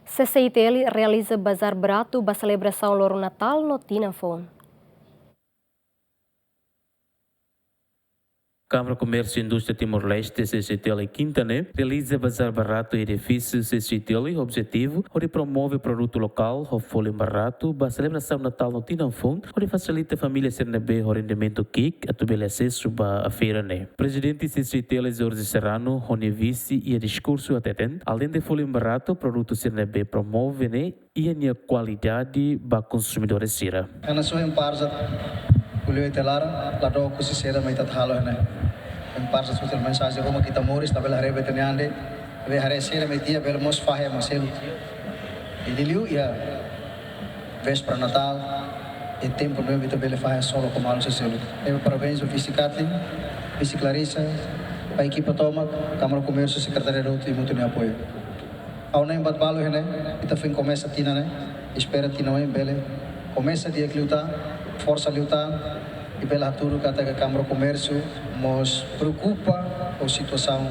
CCI-TL realiza bazar baratu para celebração loron Natal no tinan foun. Câmara Comércio e Indústria Timor-Leste, CCI-TL Quintané, realiza bazar barato e edifício CCI-TL, objetivo, onde promove produto local, o folha barato, para a celebração Natal no Tinan Foun, onde facilita a família CNB o rendimento KIC, a tuber acesso para a feira. Presidente CCI-TL Jorge Serrano, onde vice e a discurso atendente, além de folha barato, produto CNB promove e a qualidade para consumidores sira. Ana sua em parza Kulio telar la do kusi seda mai tat halo ne em parza sutel mensagem como kita moris tabel harebe tenande ve hare sera mai dia bel mos fahe maselu e diliu ia vez para Natal e tempo não evita bel fahe solo como algo selu eu parabéns ao vice Kathleen, vice Clarissa, a equipa toma Câmara Comércio Secretaria de muito me apoio ao nem bat balo ne kita fin começa tina ne espera tina em bele começa dia que lutar força lutar e pela tudo que a Câmara Comércio nos preocupa a situação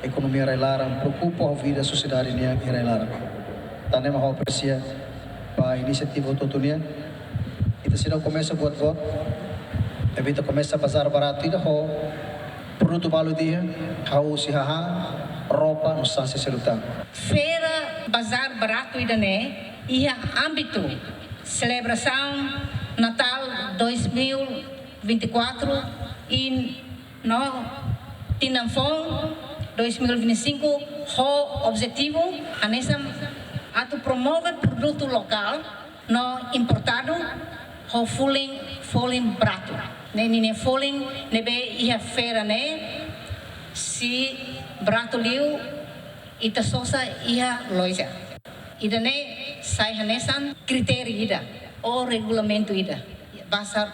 economia reilara preocupa a vida da sociedade nia reilara também uma aprecia para a iniciativa totonia e se não começa buat evita começa a bazar barato e o produto balu dia hau si roupa no sanse selutar feira bazar barato e âmbito celebração Natal 2024 e no Tinan Foun 2025 o objetivo a promove produto local no importado o foun barato ne foun ne be ia feira ne si barato liu ita sosa ia loja ida ne sai hanesan kriteria ida o regulamento ida bazar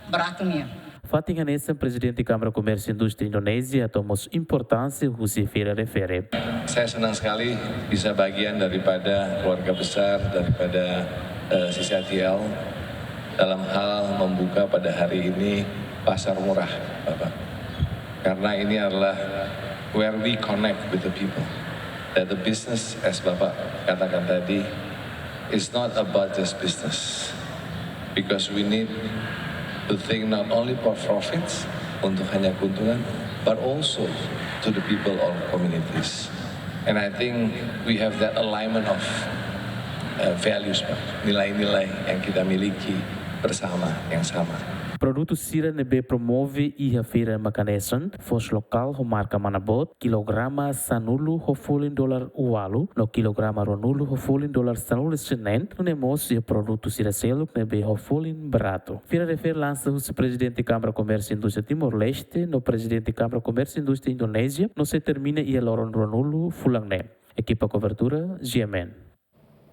barato nia. Fatinha Nessa, presidente da Câmara Comércio e Indústria Indonésia, tomou importância o que feira refere. Saya senang sekali bisa bagian daripada keluarga besar daripada CCI-TL dalam hal membuka pada hari ini pasar murah, Bapak. Karena ini adalah where we connect with the people. That the business, as Bapak katakan tadi, it's not about just business, because we need to think not only for profits, untuk hanya keuntungan, but also to the people or communities. And I think we have that alignment of values, Pak, nilai-nilai yang kita miliki bersama, yang sama. Produto Sira Nebe promove e a feira Macanessan, fos local ho marca manabot, kilograma sanulo ho $40 ualu, no kilograma ronulo ho $40 sanulo senen, no nemos e produto Sira Selo Nebe ho $40 barato. Feira refer lança o presidente da Câmara Comércio e Indústria Timor-Leste, no presidente da Câmara Comércio e Indústria Indonésia, no se termina e loron ronulo fulangne. Equipa cobertura, GMN.